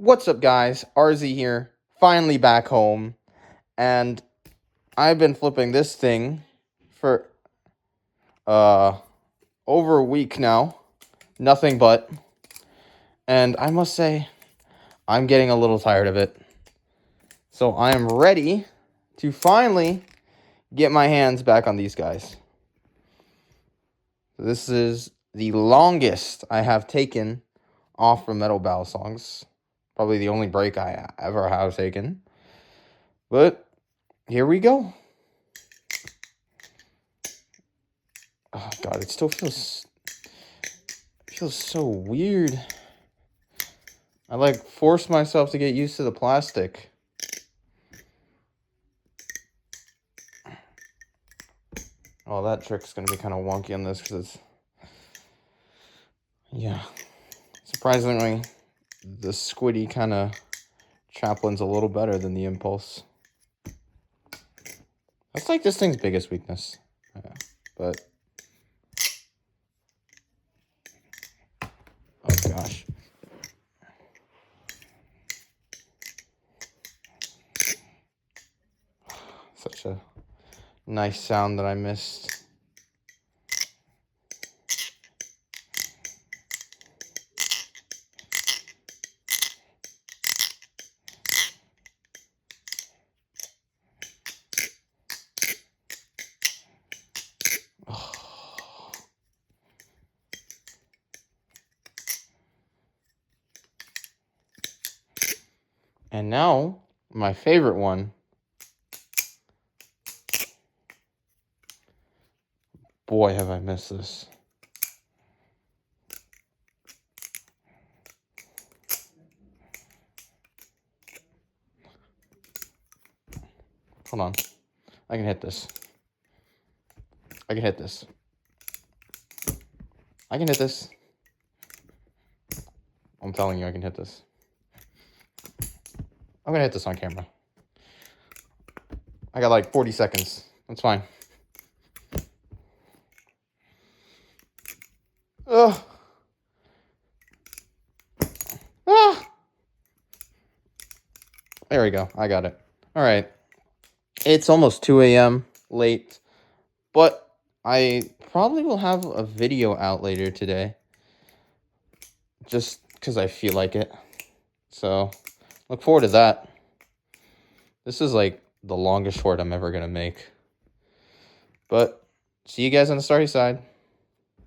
What's up, guys? RZ here, finally back home, and I've been flipping this thing for over a week now, nothing but, and I must say, I'm getting a little tired of it. So I am ready to finally get my hands back on these guys. This is the longest I have taken off from Metal Battle Songs. Probably the only break I ever have taken. But here we go. Oh god, it still feels so weird. I like forced myself to get used to the plastic. Oh, that trick's gonna be kind of wonky on this because it's, yeah. Surprisingly, the squiddy kind of Chaplin's a little better than the impulse. That's like this thing's biggest weakness. Yeah, but oh gosh. Such a nice sound that I missed. And now, my favorite one. Boy, have I missed this. Hold on. I can hit this. I can hit this. I can hit this. I'm telling you, I can hit this. I'm gonna hit this on camera. I got like 40 seconds. That's fine. Ugh. Ah. There we go. I got it. All right. It's almost 2 a.m. late, but I probably will have a video out later today. Just because I feel like it. So, look forward to that. This is like the longest short I'm ever going to make. But, see you guys on the starry side.